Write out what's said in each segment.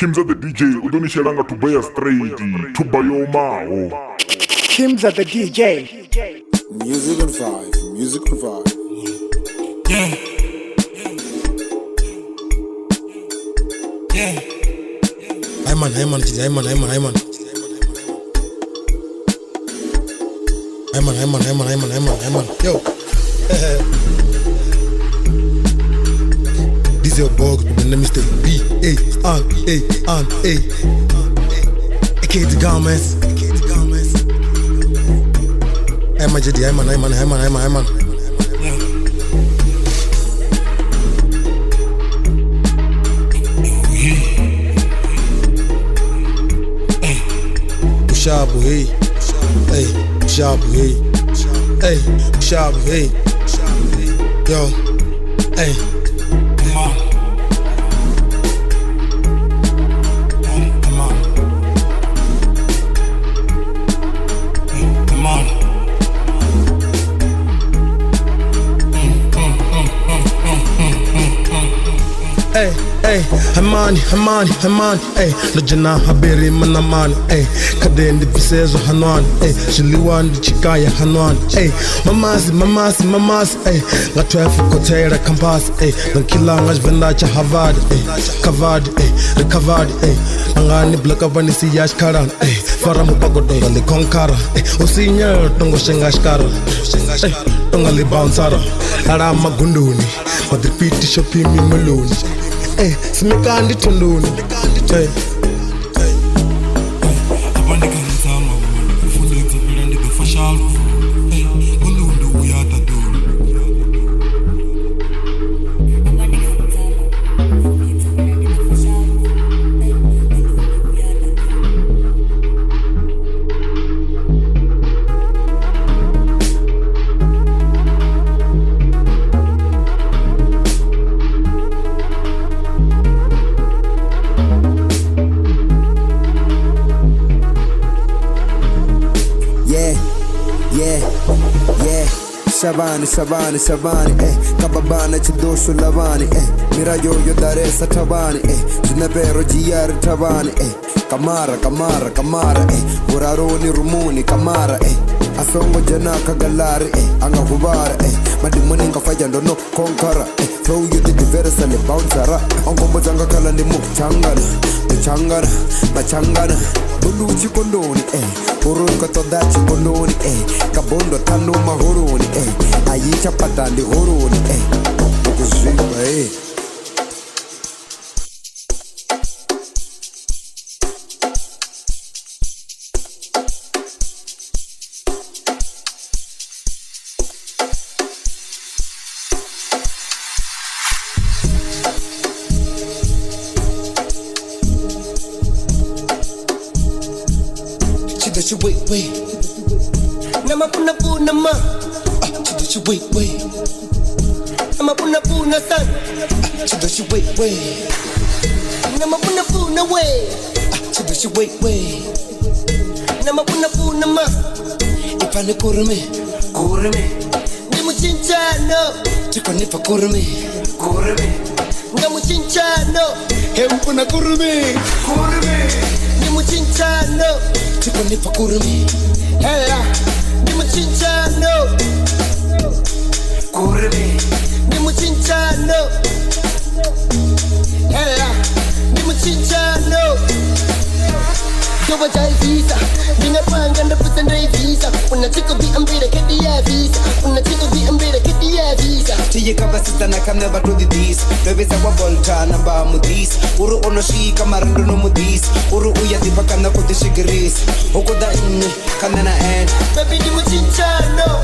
Khimbza the DJ udonishelanga tubaya straight tubayo mao. Khimbza the DJ. Music and vibe, music and vibe. Yeah. Yeah. Hey man. Yo. This your box, but the name is B-A-N-A-N-A. AK the garments. Hey man, JD, hey man. Shabu, hey. Hey, shabu, hey. Hey, shabu, hey. Yo, hey. Come on. Come on. Come on. Hey, Hamani, hey, Lajana Haberi Manamani, hey, Kaden the Pisezo Hanwan, hey, Shiliwan the Chikaya Hanwan, hey, Mamasi, hey, Latrefu Kotera Kampas, hey, Lankilangas Venda Havad, hey, Kavad, hey, recovered, hey, Angani Blakavani Siyash Karan, hey, Faramu Pagodonga, the Konkara, hey, Osinya, Tongo Shengashkara, hey, Tongali Bounsara, Arama Gunduni, but the Piti Shopping Malone. Hey, simekandi tunduni. Hey. Abandika nzama ufunde nzapira ndi fashalu. Hey, undu uyata do. Abandika nzama ufunde nzapira ndi fashalu. Hey, undu uyata do. Yeah, Shabani, Kababana Chidosu Lavani, Mirayo Yodare Satabani, Junapero GR Tabani, Kamara, Buraroni Rumuni, Kamara, Asongo Janaka Galari, Angahubara, Madimuninga Fajando no Konkara, throw you the diverse and the bouncera, Uncle Janga Kalandimu, Machangana, Buluchi Kondoni, Uruka Todachi Kondoni, Kabondo Tano Mahoroni, Ayicha Patandi Horoni, Wait. Nama puna ma. Chidoshi wait. Nama puna san. Chidoshi wait. Nama puna way. Chidoshi wait. Nama puna ma. Ipane kurme. Nimu chinchano. Chikonipa kurme. Namu chinchano. Hempuna kurme. Nimu chinchano. Chikonipa kurme. Hella, nimu chinchano. Nimu chinchano. Hella, nimu chinchano. Jojo jai visa, ninga panga na pusenda visa. Unataka bi ambira kedi ya visa. Tiye kabasita na kamne batu di dis. Bebeza wa volta na ba mudis. Uru ono shi kamarando no mudis. Uru uya di baka na kodi shigiris. Oko da inye kanana en. Baby nimu chinchano.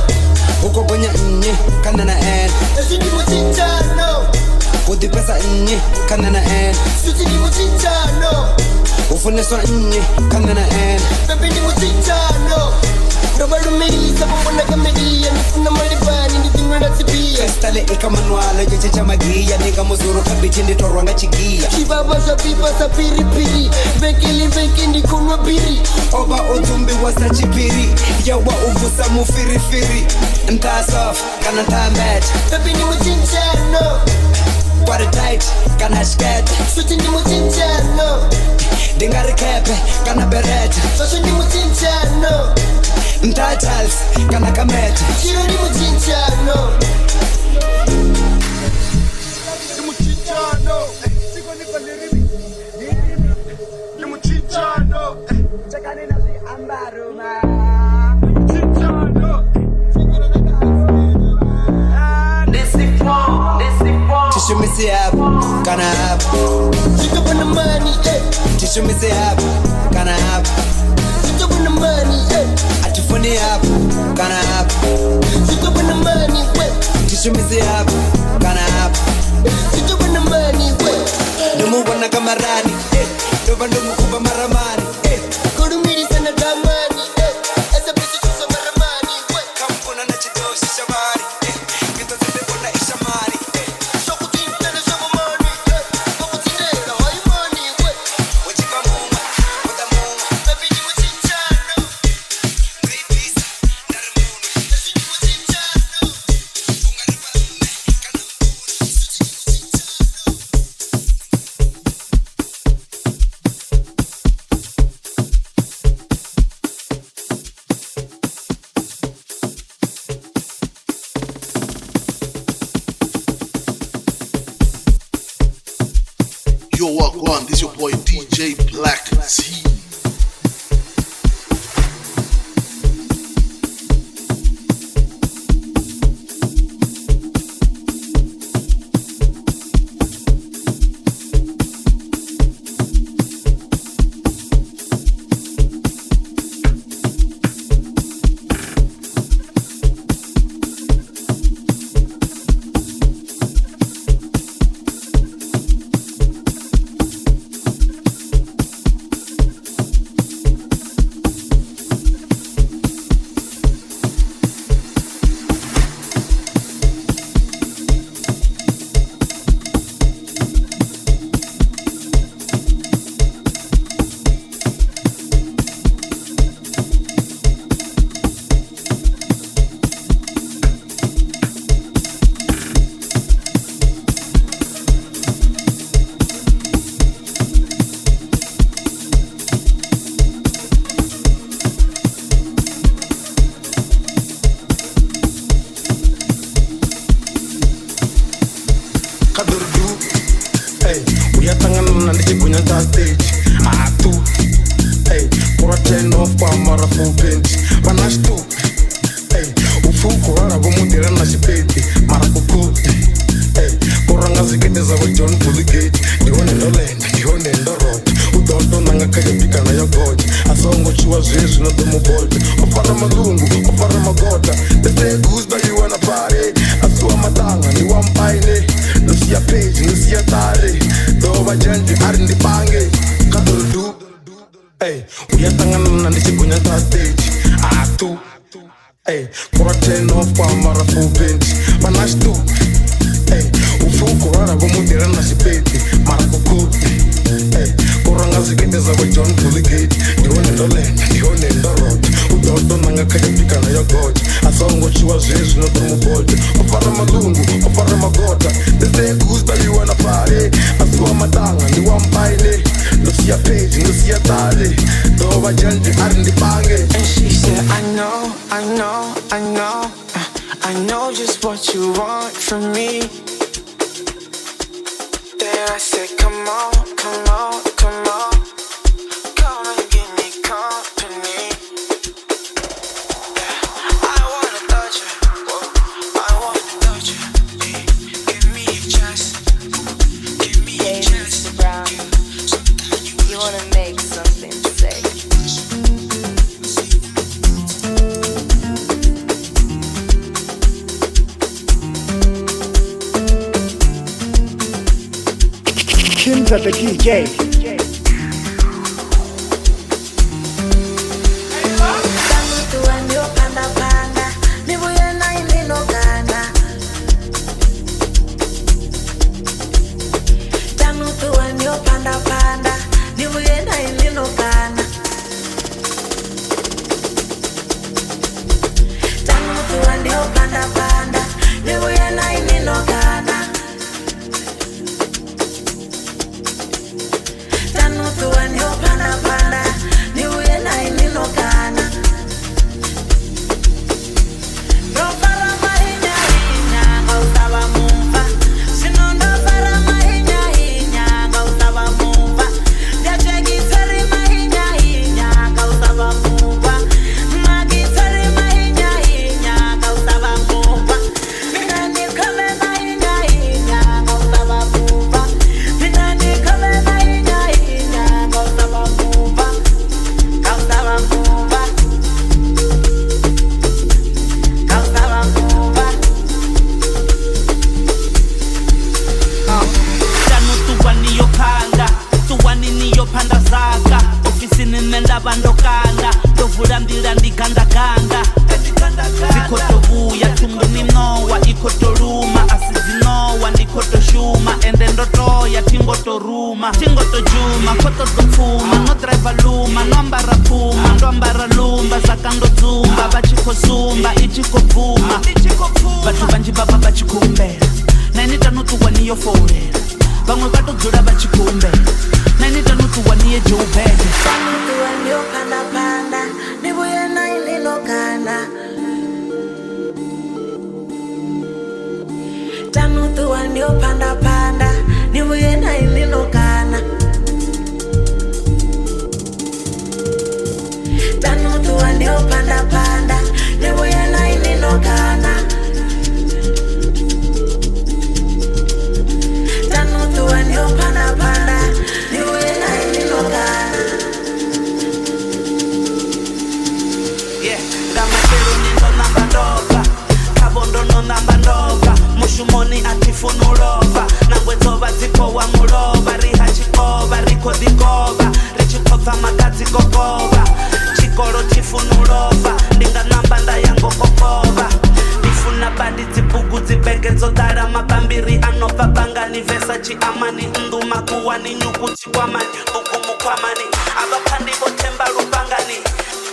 Oko bonya inye kanana en. Esi nimu chinchano. Kodi pesa inye kanana en. Suti nimu chinchano. Ufune swa inye kanana en. Baby nimu chinchano. Robaru merisa mbona kamedia. Nifuna malibani nitinwenda tipia. Festale eka manuala jechecha magia. Nega muzuru kabichi nditorwanga chigia. Kibaba sa piri. Veki ndi kunwa biri. Oba otumbi wasa chipiri. Yawa uvusa mufiri. Ntasof kana ntambat. Baby nimu chinchano. What a tight, kana scared. Suti nimu chinchano. kape kana bereta Sasa ni mutinchano Ntitles kana kameta Shiro ni mutinchano Ni mutinchano Siko niko lirimi Ni mutinchano Chakani na si ambaruma Mutinchano Tishu misi up, kana up Siko bana money, Tishu misi up, kana up Siko bana money, Atifuni up, kana up Siko bana money, Tishu misi up, kana up Siko bana money, Numu wana kamarani, Nova numu kuba maramani, Kurumiri sana damani, Esa pisi chusa maramani, Kampuna na chidoshi shamari, Kita zide wana ishamari, Soko tintana soko money, Soko tinera hoi money, Wajiba munga, wada munga, Baby ni mutinchano Babies, naramunu, Sasa ni mutinchano Unga ribalume, kanamburu, Yo, Wagwan, this your boy DJ Black Z. uyatangana ndichigunya ta stage atu kura turn off kwamara full bench vana xitu ufuku rara vomudira na xipeti mara kuku kuranga zikete za John Bulligate ndihone ndolenda ndihone ndorota udodonanga kayapikana ya goja asongo chiwa zwezwi no domubota ofara malungu ofara magota tese guzba you wanna party asuwa matanga ni wampaine nusia page nusia tare dova janji ari ndipange kadoldu uyatangana na ndichigunya ta stage atu kura turn off kwamara full bench vana xitu ufuku rara vomudira na xipeti mara kuku kuranga zikete za John Bulligate ndihone ndolenda ndihone ndorota udodonanga kayapikana ya goja asongo chiwa zwezwi no domubota ofara malungu ofara magota tese guzba you wanna party asuwa matanga ni wampaine nusia page nusia tale dova janji ari ndipange. And she said, I know just what you want from me. Then I said, come on, come on, come on, come and give me company. I wanna touch you, I wanna touch you. Give me a chance, give me a chance. Mr. Brown, you wanna make something say. Khimbza the DJ. ndasaka ofisini nendava ndokanda ndovhura ndira ndigandaganda dzikotovuya tumbuni nowa ikotoluma asi dzinowa ndikotoshuma ende ndotoya tingotoruma tingotojuma kotodopfuma nodriva luma nombara pfuma ndombara lumba saka ndodzumba vachikosumba ichikobvuma vathu vanji vava vachikumbela nainitanotuwa niyofourera vamwe vatodzura vachikumbela nainitanotuwa niye joubeke tanutuwa ndiyopandapanda ndivuye nainindokana tanutuwa ndiyopandapanda ndivuye nainindokana tanutuwa ndiyopandapanda ndivuye nainindokana tanutuwa ndiyopandapanda ndivuye nainindokana. ngamakero nindonambandoka kavondononambandoka mushumoni atifunulova nangwedzova dzipowa mulova rihachikova rikodhikova richikobva makadzikokova chikoro chifunulova ndinganamba ndayangokokova ndifuna badi dzibhugu dzibhege dzodara mapambiri anobva bangani vesa chiamani nduma kuwani nyuku chikwamani bugumukwamani avapandivotemba rupangani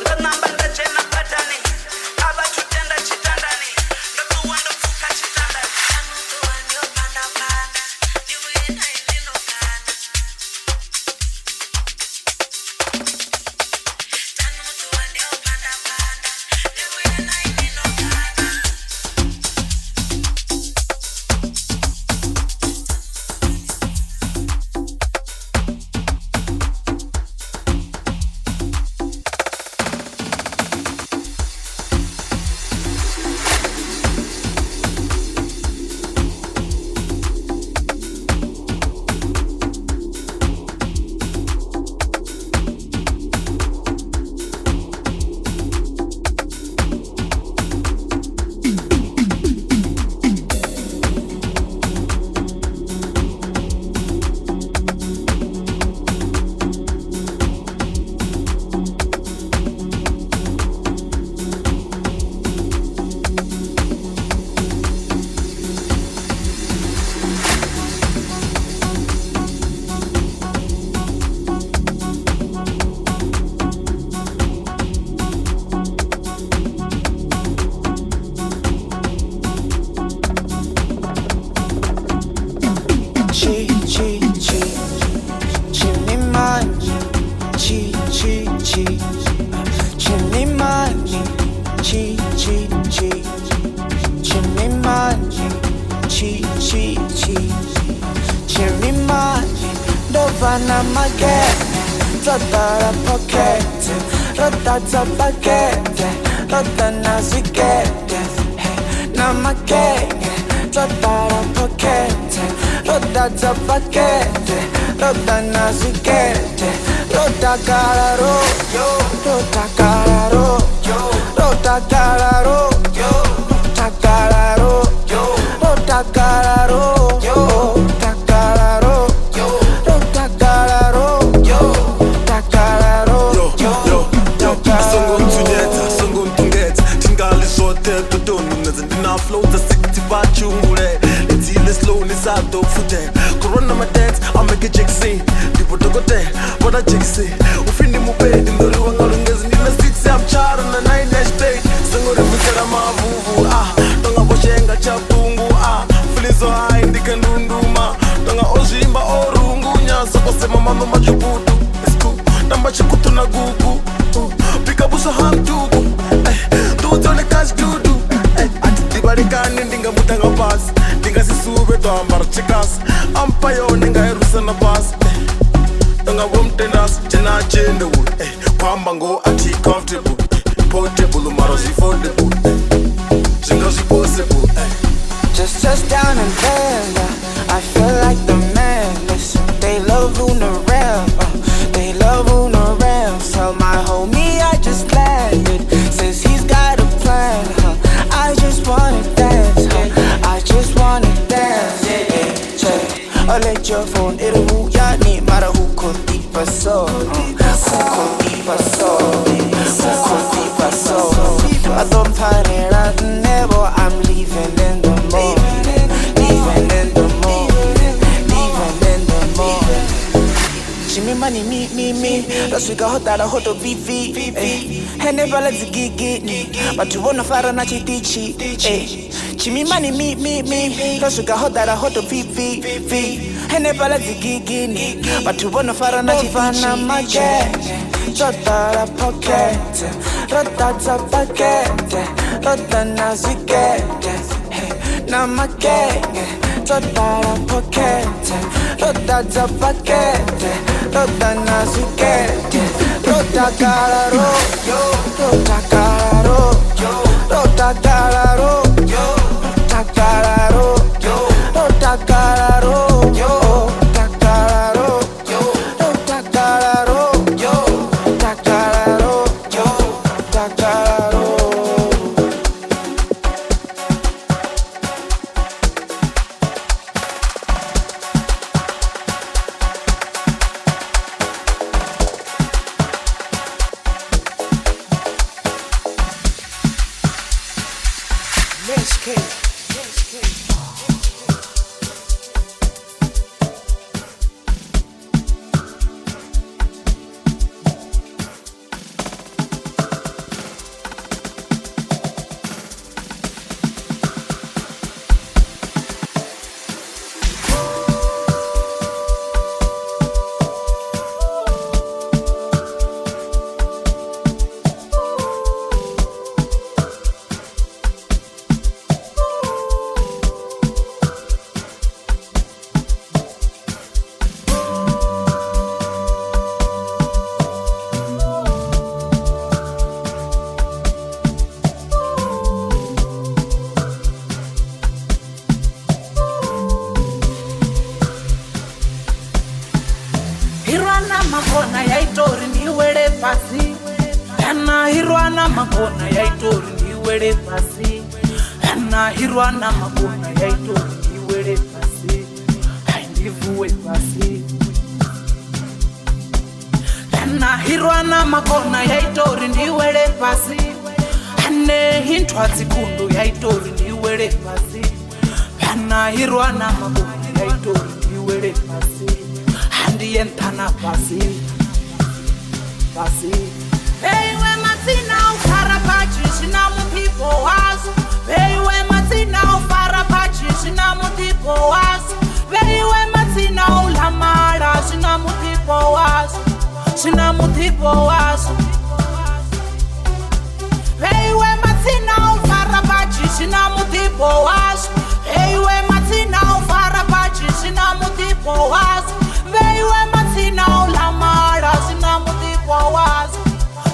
ndonamba ndachena patani avachutenda chitandani ndotuwa ndopfuka chitandani tanutuwa ndiyopandapanda ndivuye nainindokana tanutuwa ndiyopandapanda ndivuye nainindokana. Dovana magete, totara pokete, rotata bagete, rotana zikete, namakete, totara pokete, rotata bagete, rotana zikete, rotakararo, rotakararo, rotakararo, rotakararo, rotakararo, float sikti bachungule letile slow ni sato fute corona my dance I make a jixi people to go there but I jixi ufindi mubedi ndoli wangalungezi ndina 6 am chara na 9 dash day sango revukera mavuvu tonga boshenga chapungu filizo high ndikandunduma tonga ozimba orungunya sokosema mama majubutu isku tamba chikutu na gugu pika buso hamdugu tutone cash dudu barikani ndinga mutanga pasi ndinga sisube twambara chikas ampayo ndinga erusa na pasi tonga bomtendas chena chendewu kwamba ngo ati comfortable portable maro affordable zinga possible just down in Venda I feel like the man listen they love Unareal they love Unareal so my homie I just landed says he's got a plan I just wanna dance, I just wanna dance. I'll let your phone, it'll move, ya need matter who could deep a soul. I don't party right never. I'm leaving in the morning. Leaving in the morning. Leaving in the morning. She me money, me. That's we got hot out of hot of VV. Hey, never let the gig. But you wanna fire na chitichi. She me money, me. That's we got hot out of hot of VV. Hey, never let the gig. But you wanna fire na chitichi. Rota la pocket, rota za paquete, rota na zikete, na makenge. Rota la pocket, rota za paquete, rota na zikete, rota calaro, rota calaro, rota calaro, rota calaro, rota calaro. Makona ya itori ni wele pasi. Ana hirwana makona ya itori ni wele pasi. Ana hirwana makona ya itori ni wele pasi. Hainivuwe pasi. Ana hirwana makona ya itori ni wele pasi. Ane hintwa zikundu ya itori ni wele pasi. Ana hirwana makona ya itori ni wele pasi. Andi entana pasi. Hey, when Martina Farapachi, Shinamu people was. Hey, when Martina Farapachi, Shinamu people was. Hey, when Martina Lamara, Shinamu people was. Shinamu people was. Hey, when Martina Farapachi, Shinamu people was. Hey, when Martina Farapachi, Shinamu people was. Hey, when Martina Lamara, Shinamu people was.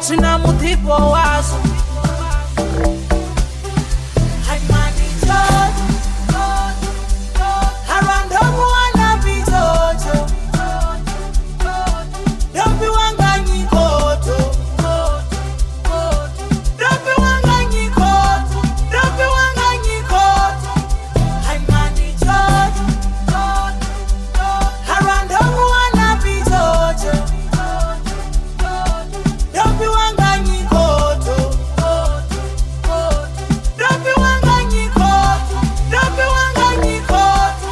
Shinamu people was. I money Jojo. Around the wanna be Jojo. Don't be one gangi koto. Don't be one gangi koto. Don't be one gangi koto. I money Jojo. Around the wanna be Jojo. Don't be one gangi koto. Don't be one gangi koto. Don't be one gangi koto.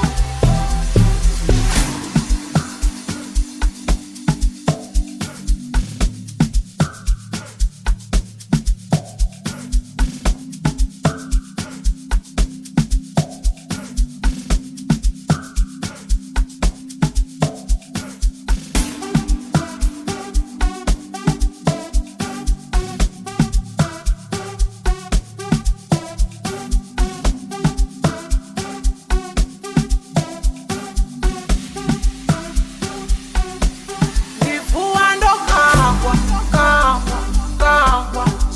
Nifuando kangwa.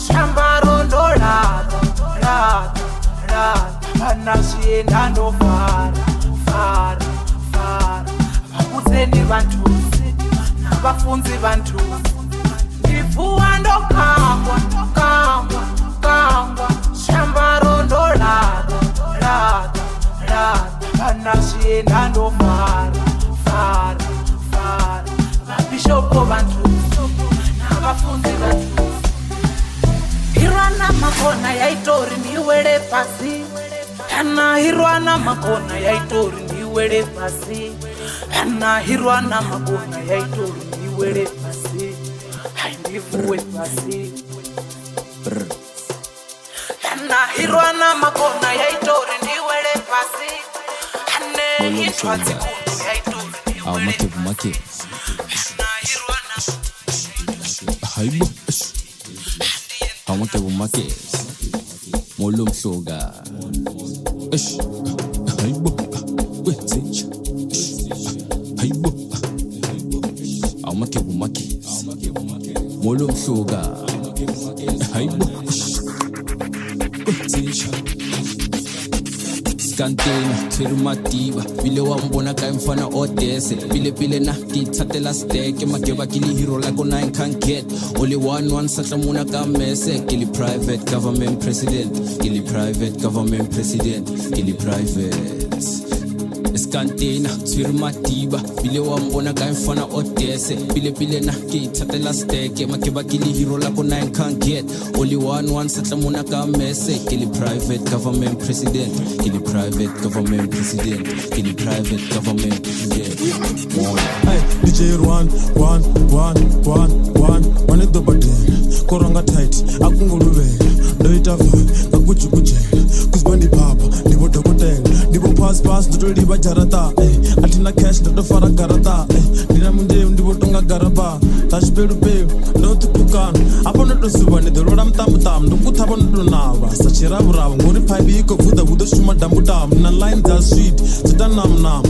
Shamba rondo lata. Anashienda ndo fara. Vabuzeni vantuzi navafunzi vantuzi. Nifuando kangwa. Shamba rondo lata. Anashienda ndo fara. Vabishopo vantuzi. pasi Hana hirwana makona ya itori niwele pasi Hana hirwana makona ya itori niwele pasi Haindivuwe pasi Hana hirwana makona ya itori niwele pasi Hane hitwa zikundu ya itori niwele pasi Hana hirwana Haibo Amake bumake Molum shoga Haibo Wetich Haibo Amake bumake Molum shoga Haibo Wetich Skantena, Tirumatiba, Pile Wambona Kaimfana Odesse, Pile na Tatela Stake, Makeba Kili Hero like on 9 can't get. Only one Satamuna Kamese, Kili private government president, Kili private government president, Kili private. Skantena, Tirumatiba, Pile Wambona Kaimfana Odesse, Pile na Tatela Stake, Makeba Kili Hero like on 9 can't get. Only one Satamuna Kamese, Kili private government president, Kili private government president, Kili private government president. Hey, DJ one it the button. Koranga tight, akungulube. Do it a kakuchu kuche. Kuzbandi papa, nibo dokotel. Nibo pass, do liba jarata. Atina cash, do fara garata. Nina munde, nibo tonga garaba. Tash peru pe, no tukukan. Upon the subani, the rodam tam, no putaban to nava. Sachira brava, ngori paibi ko fuda with the shuma damutam. Na line that sweet, sitanam nam.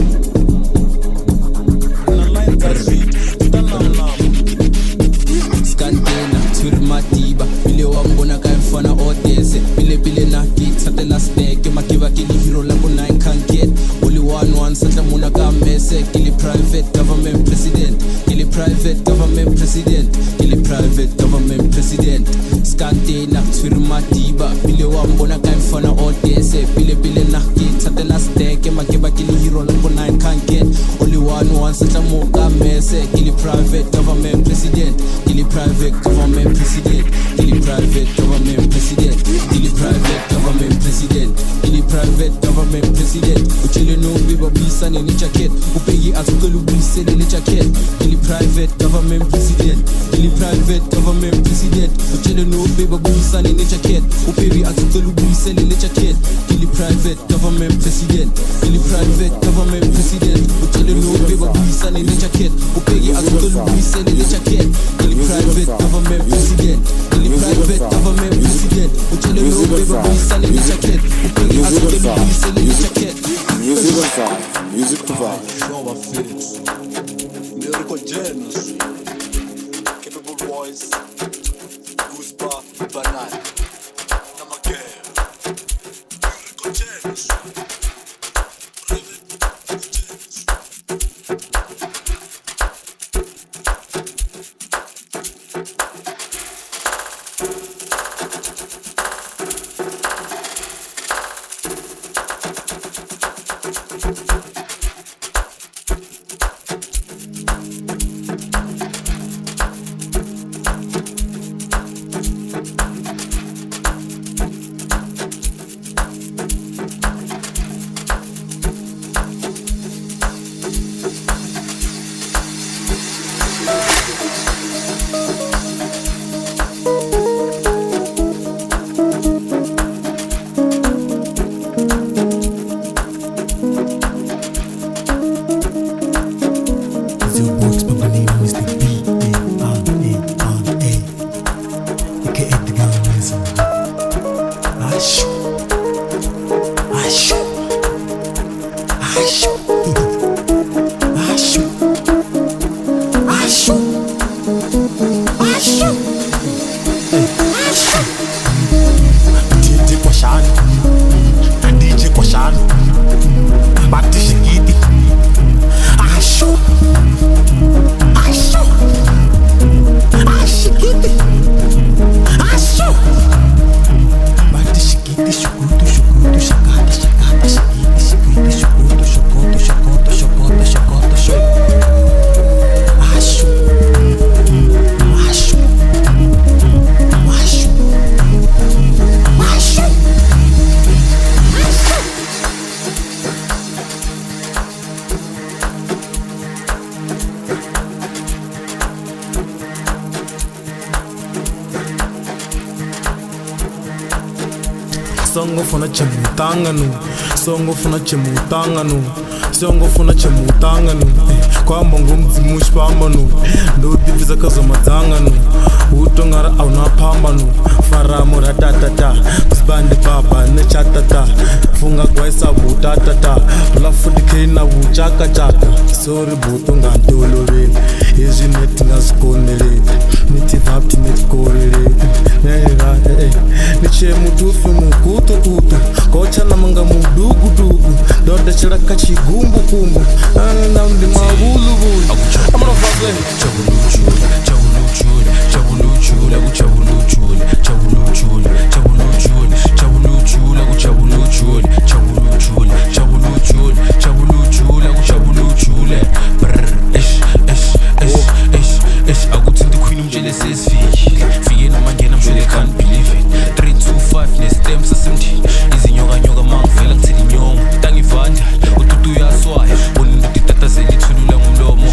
Skantena, Tirumatiba, Pile Wambona Kaimfana Odesse, Pile na Tatela Stake, Makeba Kili Hero Labo 9 can't get. Only one Satamuna Kamese, Kili private government president, Kili private government president, Kili private government president. Skantena, Tirumatiba, Pile Wambona Kaimfana Odesse, Pile na Tatela Stake, Makeba Kili Hero Labo 9 can't get. Only one Satamuna Kamese, Kili private government president, Kili private government president, Kili private government president, Kili private government president, Kili private government president. Uchile no biba bisa ni jacket, upegi azukulu bisa ni jacket. Kili private government president, Kili private government president. Uchile no biba bisa ni jacket, upegi azukulu bisa ni jacket. Kili private government president, Kili private government president. Uchile no biba bisa ni jacket, upegi azukulu bisa ni jacket. Kili private government president, Kili private government president. Uchile no biba bisa ni jacket, upegi azukulu bisa ni jacket. Music on fire, music to fire. Show of fits. Lyrical genius. Capable voice. Goosebump, banana. Namagaya. Lyrical genius. songo funa chemutangano songo funa chemutangano songo funa chemutangano kwa mbongo mdzimu shpambano ndo divisa kazo madzangano utongara auna pambano faramo ratatata kusbande baba ne chatata funga kwaisa butatata la fudikena buchaka chaka sorry butonga ntoloveni ezwi neti ngazikonele niti vapti netikorele nera nichemutufi mukutukutu kochana manga mudugudugu dodechera kachigumbukumbu anandaundi mavuluvulu amunofazweni chabuluchule chabuluchule chabuluchule kuchabuluchule chabuluchule chabuluchule chabuluchule kuchabuluchule chabuluchule chabuluchule chabuluchule kuchabuluchule akuthi ndikhwini umtshele sesifikile fike nomangena mshwele can't believe it 325 nestem sasemthini izinyokanyoka mangivela ngithela inyongo tangivanda ututu uyaswaya bona indoda itatazela ithulula ngomlomo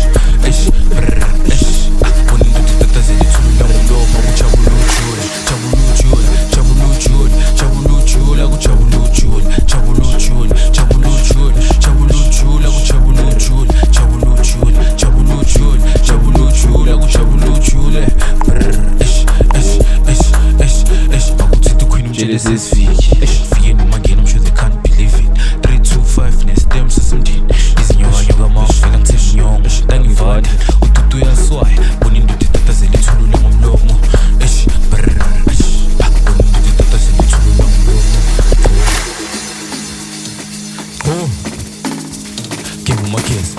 bona indoda itatazela ithulula ngomlomo kuchabuluchule chabuluchule chabuluchule chabuluchule kuchabuluchule chabuluchule chabuluchule chabuluchule kuchabuluchule chabuluchule chabuluchule chabuluchule kuchabuluchule akuthi ndikhwini umtshele sesifikile fike nomangena I'm sure they can't believe it 325 nestem sasemndini izinyokanyoka mangivela ngithela inyongo tangivanda ututu uyaswaya bona indoda itatazela ithulula ngomlomo bona indoda itatazela ithulula ngomlomo give him a kiss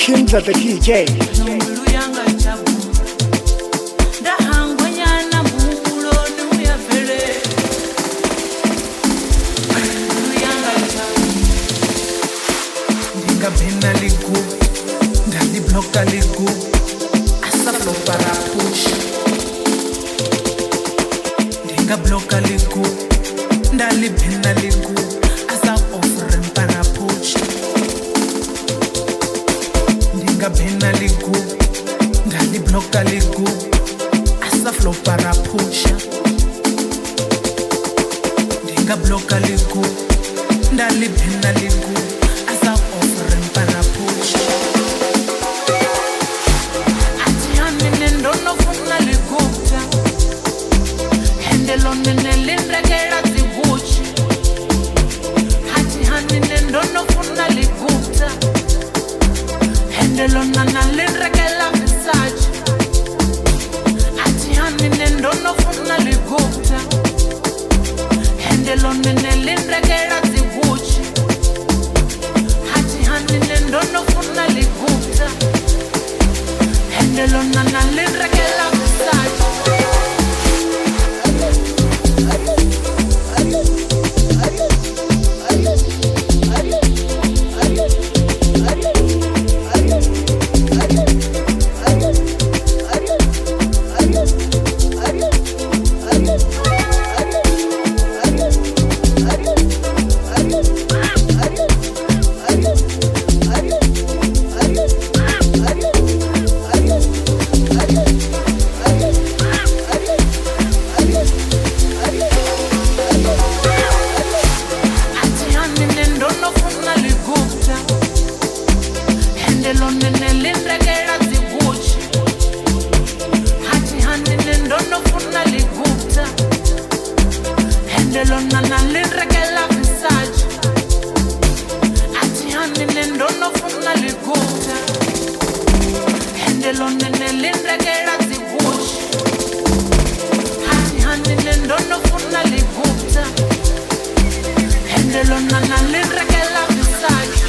Khimbza the DJ. Ndingabhena ligu ndalibloka ligu asaflopara push ndingabloka ligu ndalibhena ligu asa offer mpana push ndingabhena ligu ndalibloka ligu asaflopara push ndingabloka ligu ndalibhena ligu asa offer mpana push atiani nendono funa liguta hendelo nenelindregera zibuchi atiani nendono funa liguta hendelo nanalindregela visaji atiani nendono funa liguta hendelo nenelindregera zibuchi atiani nendono funa liguta hendelo nanalindregela visaji lona nalindrekela Versace.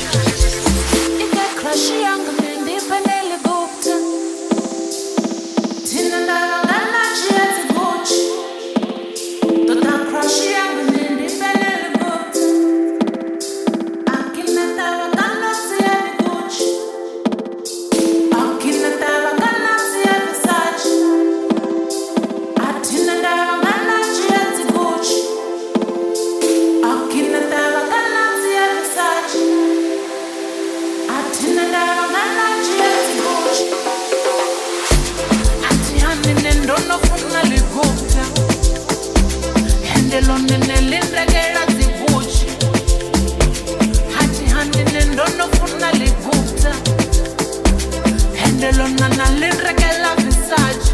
Ike crush yangu nindipendele bukta. Tina ndavangana chieti Gucci. Tota crush yangu nindipendele bukta. Akina ndavangana chieti Gucci. Akina ndavangana chieti Versace. Atina ndavangana chieti Gucci. Akina ndavangana chieti Versace. Atina ndavangana chieti Gucci. Ati hani nendono funa ligupta. Hendelo nenelindregera zi Gucci. Ati hani nendono funa ligupta. Hendelo nanalindregera Versace.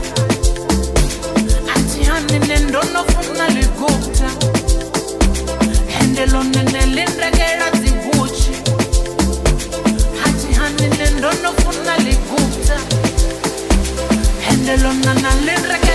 Ati hani nendono funa ligupta. Hendelo nenelindregera zi Gucci. Ati hani nendono funa ligupta. Hendelo nanalindregera